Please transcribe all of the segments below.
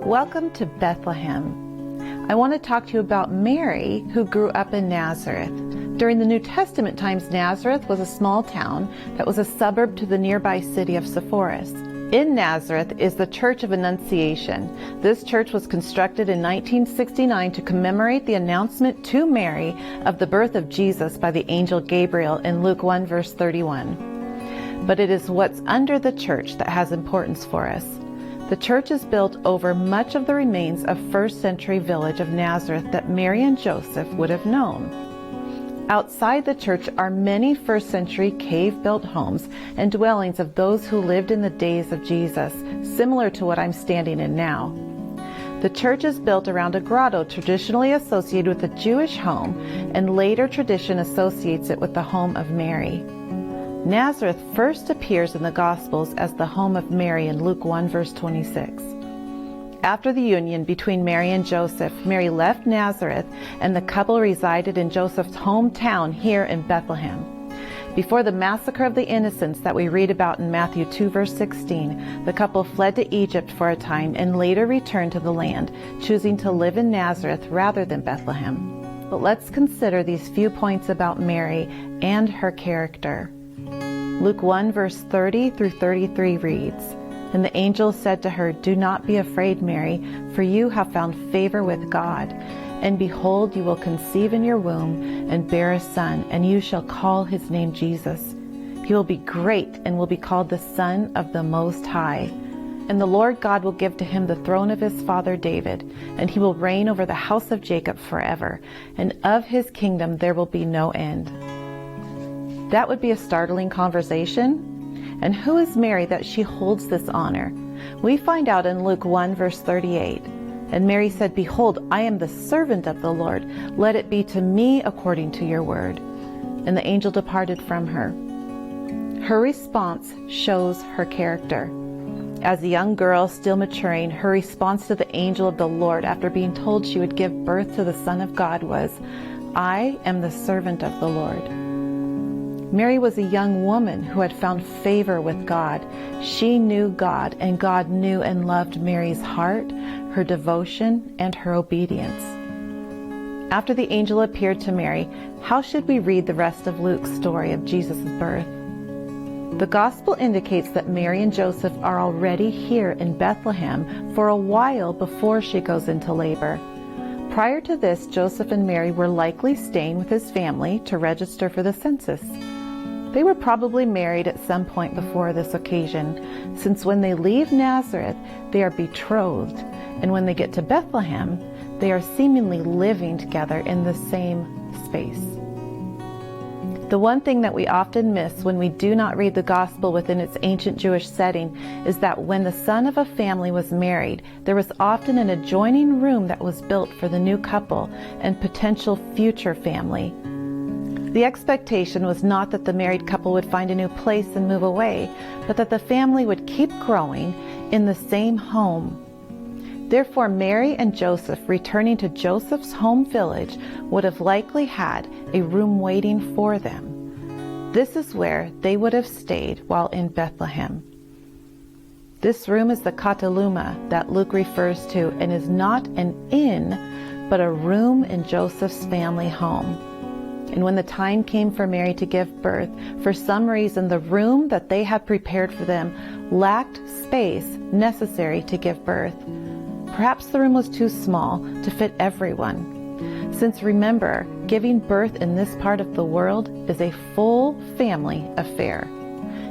Welcome to Bethlehem. I want to talk to you about Mary, who grew up in Nazareth. During the New Testament times, Nazareth was a small town that was a suburb to the nearby city of Sepphoris. In Nazareth is the Church of Annunciation. This church was constructed in 1969 to commemorate the announcement to Mary of the birth of Jesus by the angel Gabriel in Luke 1 verse 31. But it is what's under the church that has importance for us. The church is built over much of the remains of first century village of Nazareth that Mary and Joseph would have known. Outside the church are many first century cave-built homes and dwellings of those who lived in the days of Jesus, similar to what I'm standing in now. The church is built around a grotto traditionally associated with a Jewish home, and later tradition associates it with the home of Mary. Nazareth first appears in the Gospels as the home of Mary in Luke 1 verse 26. After the union between Mary and Joseph, Mary left Nazareth and the couple resided in Joseph's hometown here in Bethlehem. Before the massacre of the innocents that we read about in Matthew 2 verse 16, the couple fled to Egypt for a time and later returned to the land, choosing to live in Nazareth rather than Bethlehem. But let's consider these few points about Mary and her character. Luke 1 verse 30 through 33 reads, "And the angel said to her, 'Do not be afraid, Mary, for you have found favor with God. And behold, you will conceive in your womb and bear a son, and you shall call his name Jesus. He will be great and will be called the Son of the Most High. And the Lord God will give to him the throne of his father David, and he will reign over the house of Jacob forever, and of his kingdom there will be no end.'" That would be a startling conversation. And who is Mary that she holds this honor? We find out in Luke 1 verse 38. "And Mary said, 'Behold, I am the servant of the Lord. Let it be to me according to your word.' And the angel departed from her." Her response shows her character. As a young girl still maturing, her response to the angel of the Lord after being told she would give birth to the Son of God was, "I am the servant of the Lord." Mary was a young woman who had found favor with God. She knew God, and God knew and loved Mary's heart, her devotion, and her obedience. After the angel appeared to Mary, how should we read the rest of Luke's story of Jesus' birth? The gospel indicates that Mary and Joseph are already here in Bethlehem for a while before she goes into labor. Prior to this, Joseph and Mary were likely staying with his family to register for the census. They were probably married at some point before this occasion, since when they leave Nazareth, they are betrothed, and when they get to Bethlehem, they are seemingly living together in the same space. The one thing that we often miss when we do not read the gospel within its ancient Jewish setting is that when the son of a family was married, there was often an adjoining room that was built for the new couple and potential future family. The expectation was not that the married couple would find a new place and move away, but that the family would keep growing in the same home. Therefore, Mary and Joseph, returning to Joseph's home village, would have likely had a room waiting for them. This is where they would have stayed while in Bethlehem. This room is the kataluma that Luke refers to and is not an inn, but a room in Joseph's family home. And when the time came for Mary to give birth, for some reason the room that they had prepared for them lacked space necessary to give birth. Perhaps the room was too small to fit everyone. Since remember, giving birth in this part of the world is a full family affair.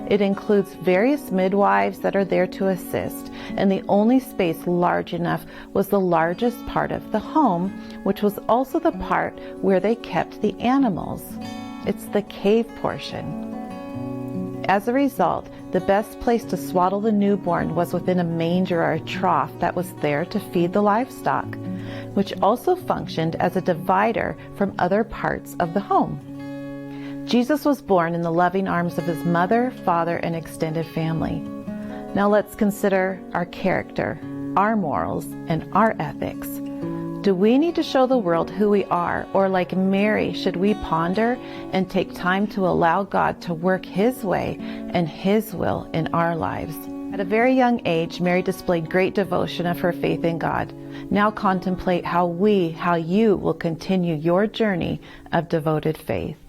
It includes various midwives that are there to assist, and the only space large enough was the largest part of the home, which was also the part where they kept the animals. It's the cave portion. As a result, the best place to swaddle the newborn was within a manger or a trough that was there to feed the livestock, which also functioned as a divider from other parts of the home. Jesus was born in the loving arms of his mother, father, and extended family. Now let's consider our character, our morals, and our ethics. Do we need to show the world who we are, or like Mary, should we ponder and take time to allow God to work His way and His will in our lives? At a very young age, Mary displayed great devotion of her faith in God. Now contemplate how you will continue your journey of devoted faith.